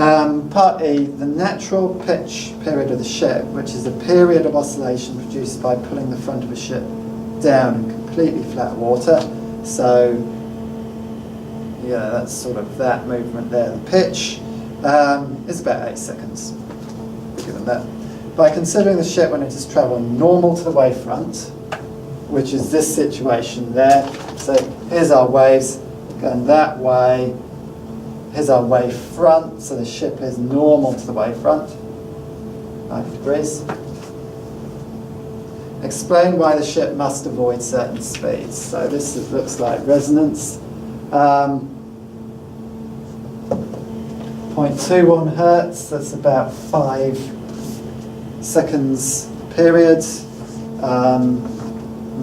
Part E, the natural pitch period of the ship, which is the period of oscillation produced by pulling the front of a ship down in completely flat water. So, yeah, that's sort of that movement there. The pitch is about 8 seconds, given that. By considering the ship when it is travelling normal to the wavefront, which is this situation there. So here's our waves going that way. Here's our wave front, so the ship is normal to the wavefront, 90 degrees. Explain why the ship must avoid certain speeds. So this looks like resonance. 0.21 hertz, that's about 5 seconds period.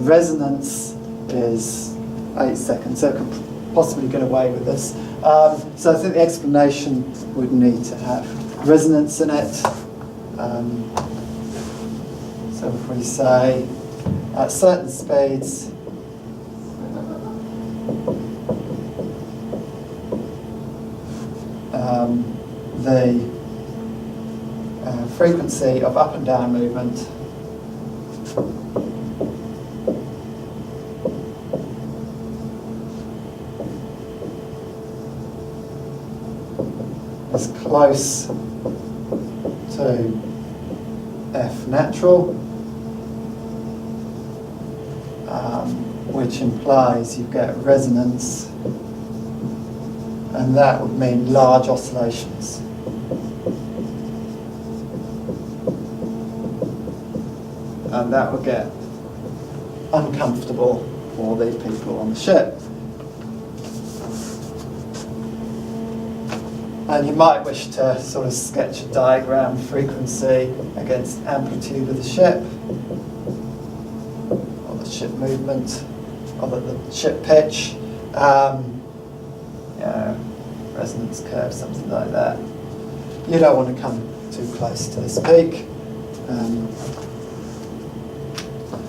Resonance is 8 seconds, so it could possibly get away with this. So I think the explanation would need to have resonance in it. So if we say at certain speeds, the frequency of up and down movement is close to F natural, which implies you get resonance, and that would mean large oscillations. And that would get uncomfortable for the people on the ship. And you might wish to sort of sketch a diagram, frequency against amplitude of the ship, or the ship movement, or the ship pitch, resonance curve, something like that. You don't want to come too close to this peak.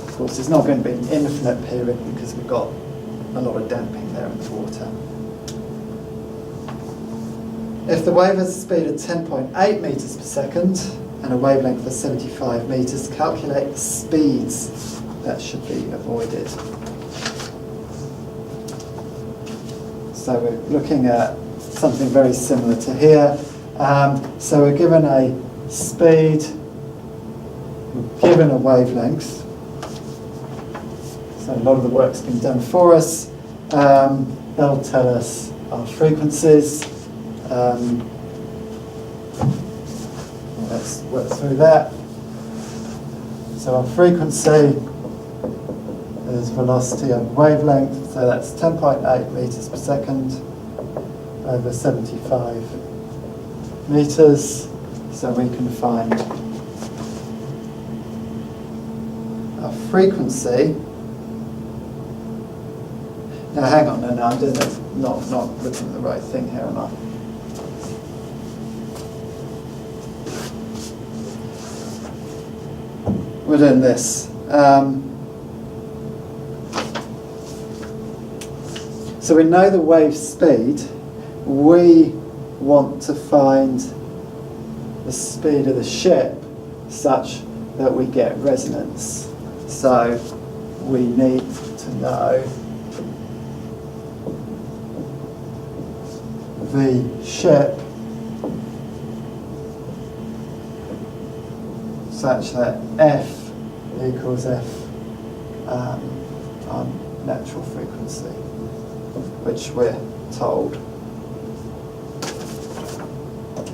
Of course, it's not going to be an infinite period because we've got a lot of damping there in the water. If the wave has a speed of 10.8 meters per second and a wavelength of 75 meters, calculate the speeds that should be avoided. So we're looking at something very similar to here. So we're given a speed, we're given a wavelength. So a lot of the work's been done for us. They'll tell us our frequencies. Let's work through that. So our frequency is velocity and wavelength, so that's 10.8 meters per second over 75 meters. So we can find our frequency. Now hang on, no, I'm doing this, not looking at the right thing here, am I? We're doing this. So we know the wave speed. We want to find the speed of the ship such that we get resonance. So we need to know the ship such that F equals F, our natural frequency, which we're told.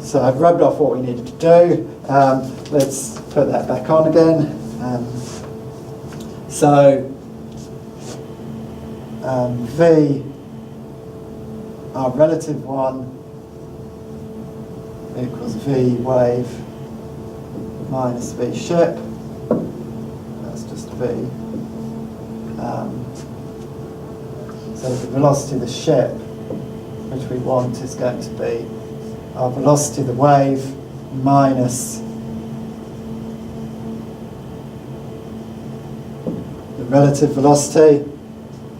So I've rubbed off what we needed to do. Let's put that back on again. V, our relative one, equals V wave minus V ship. That's just V. So the velocity of the ship, which we want, is going to be our velocity of the wave minus the relative velocity.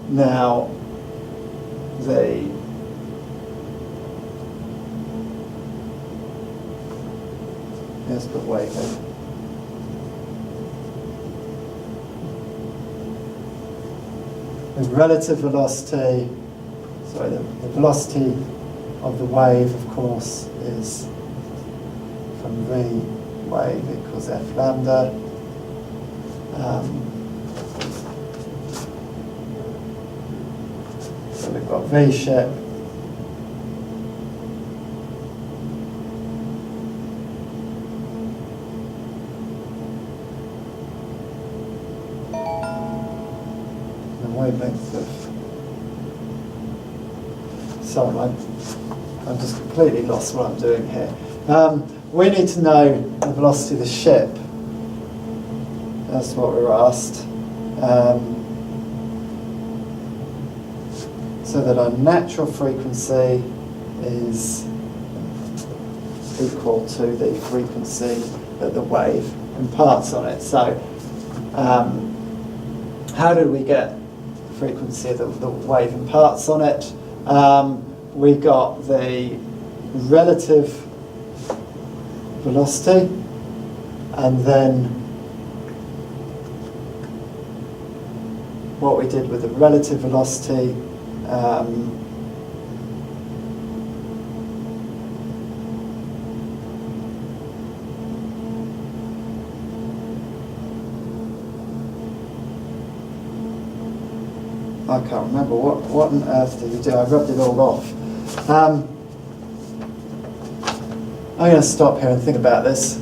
Now, Let's put wave in. The relative velocity, the velocity of the wave, of course, is from V wave equals F lambda. So we've got V ship wavelength of, sorry, I'm just completely lost what I'm doing here. We need to know the velocity of the ship. That's what we were asked. So that our natural frequency is equal to the frequency that the wave imparts on it. So how did we get frequency that the wave imparts on it? We got the relative velocity, and then what we did with the relative velocity, I can't remember. What on earth did we do? I rubbed it all off. I'm going to stop here and think about this.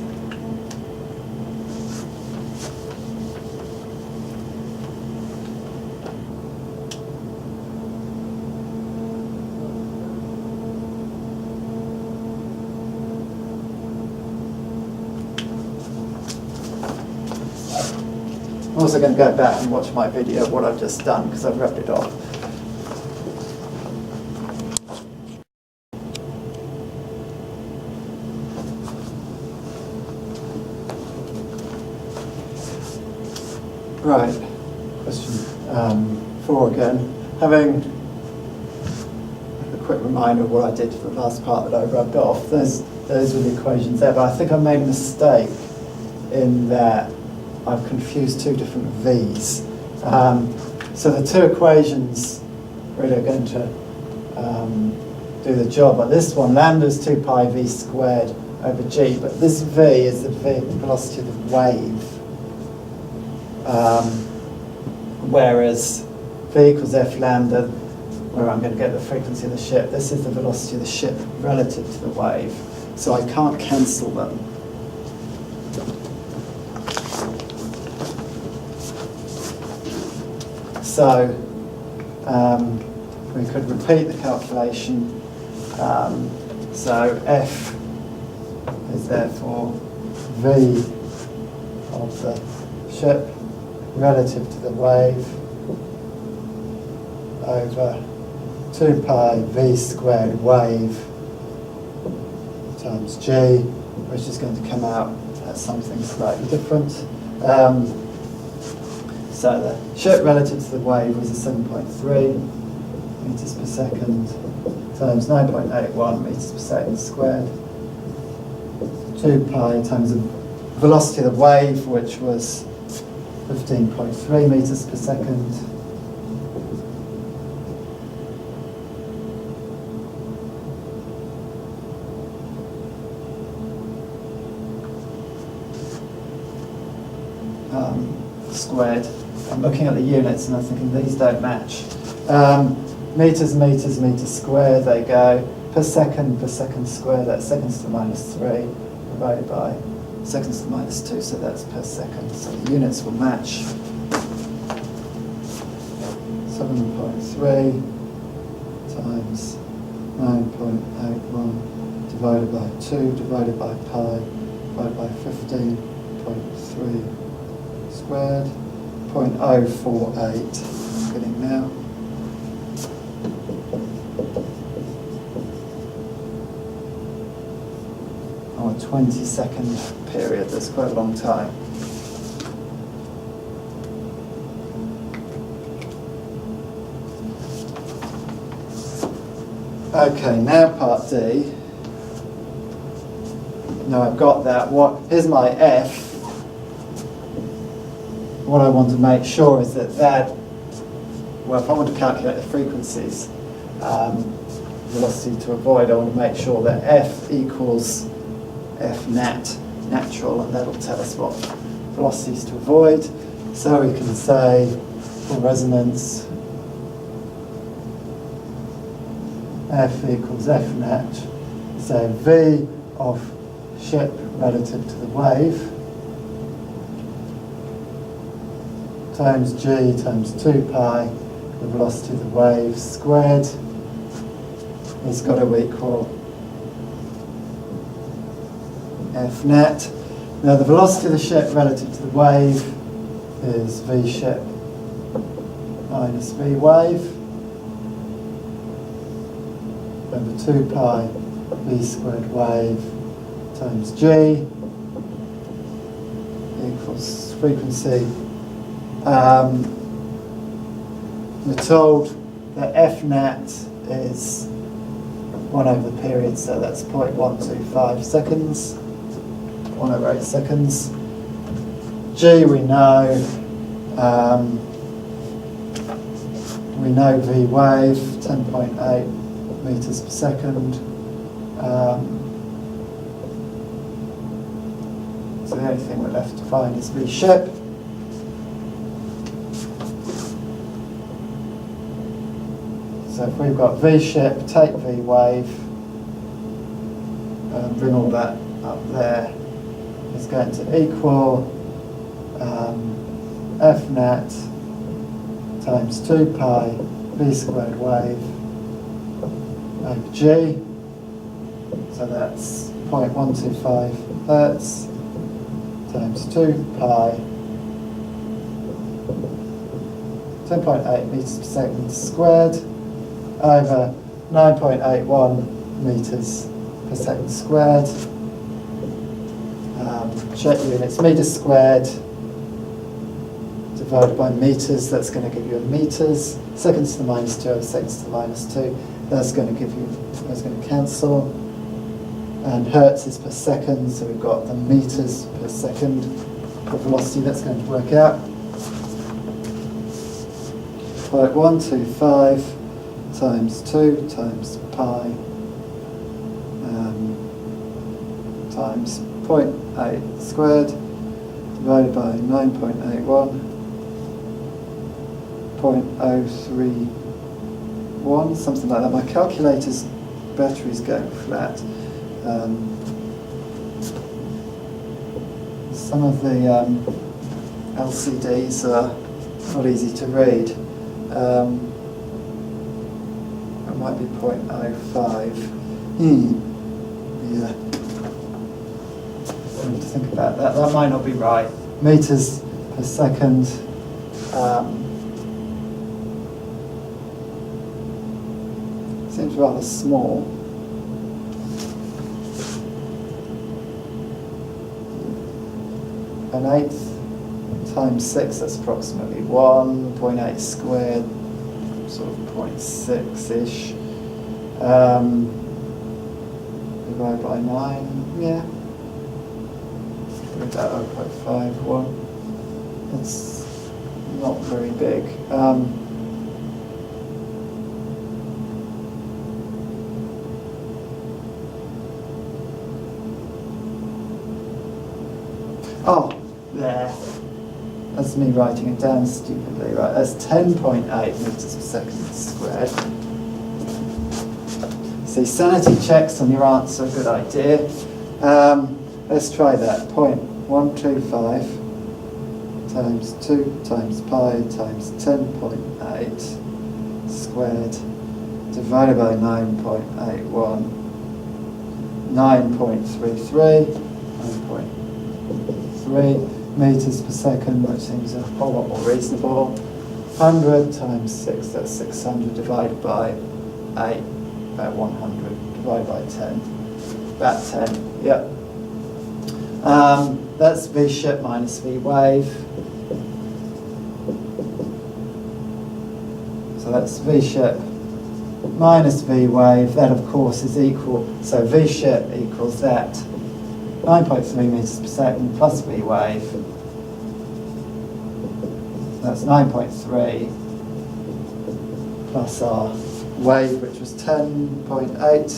I'm also going to go back and watch my video of what I've just done because I've rubbed it off. Right, question 4 again. Having a quick reminder of what I did for the last part that I rubbed off, those were the equations there, but I think I made a mistake in that I've confused two different V's. So the two equations really are going to do the job. But this one, lambda is 2 pi v squared over g, but this v is the velocity of the wave. Whereas v equals f lambda, where I'm going to get the frequency of the ship, this is the velocity of the ship relative to the wave. So I can't cancel them. So we could repeat the calculation. So F is therefore V of the ship relative to the wave over 2 pi V squared wave times G, which is going to come out as something slightly different. So the ship relative to the wave was a 7.3 meters per second times 9.81 meters per second squared. 2 pi times the velocity of the wave, which was 15.3 meters per second. Squared. I'm looking at the units and I'm thinking these don't match. Meters, meters, meters squared, they go. Per second squared, that's seconds to the minus 3 divided by seconds to the minus 2, so that's per second. So the units will match. 7.3 times 9.81 divided by 2 divided by pi divided by 15.3 squared, 0.048, getting now. Oh, a 20-second period, that's quite a long time. Okay, now part D. No, I've got that. Here's my F. What I want to make sure is that well, if I want to calculate the frequencies, velocity to avoid, I want to make sure that F equals F natural, and that'll tell us what velocities to avoid. So we can say for resonance, F equals F nat, so V of ship relative to the wave times G times 2 pi, the velocity of the wave squared, has got to equal F net. Now the velocity of the ship relative to the wave is V ship minus V wave over 2 pi V squared wave times G equals frequency. We're told that F nat is 1 over the period, so that's 0.125 seconds, 1 over 8 seconds. G we know V wave, 10.8 meters per second. So the only thing we're left to find is V ship. So if we've got V ship, take V wave, bring all that up there, is going to equal F nat times 2 pi V squared wave over G. So that's 0.125 hertz times 2 pi 10.8 meters per second squared over 9.81 meters per second squared. Check units, meters squared divided by meters, that's going to give you a meters. Seconds to the minus 2 over seconds to the minus 2, that's going to give you, that's going to cancel. And hertz is per second, so we've got the meters per second for velocity, that's going to work out. 0.125 times 2 times pi times 0.8 squared divided by 9.81, 0.031, something like that. My calculator's battery's going flat. Some of the LCDs are not easy to read. It might be 0.05. Yeah. I need to think about that. That might not be right. Meters per second. Seems rather small. An eighth times 6, that's approximately 1.8 squared, sort of 0.6-ish. Divided by 9, yeah. With that 0.51. It's not very big. Oh, there. That's me writing it down stupidly, right? That's 10.8 meters per second squared. See, sanity checks on your answer, good idea. Let's try that. 0.125 times 2 times pi times 10.8 squared divided by 9.81. 9.33. 9.3 meters per second, which seems a whole lot more reasonable. 100 times 6, that's 600 divided by 8, about 100 divided by 10, about 10, yep. That's V ship minus V wave. So that's V ship minus V wave, that of course is equal, so V ship equals that 9.3 meters per second plus v wave. That's 9.3 plus our wave, which was 10.8.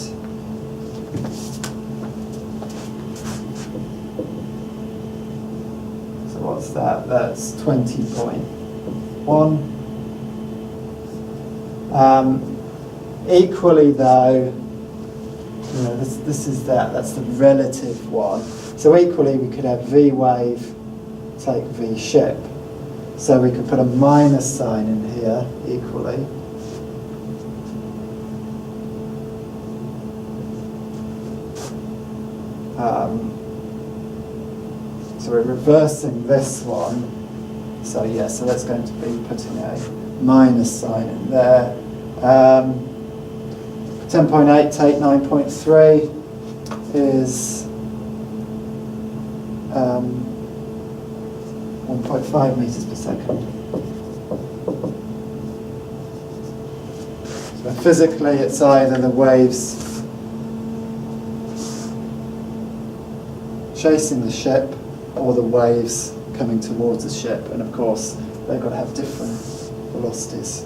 So what's that? That's 20.1. Equally though, this is that's the relative one. So equally we could have v wave take v ship. So we could put a minus sign in here equally. So we're reversing this one. So yeah, so that's going to be putting a minus sign in there. 10.8 take 9.3 is 1.5 meters per second. So physically it's either the waves chasing the ship or the waves coming towards the ship, and of course they've got to have different velocities.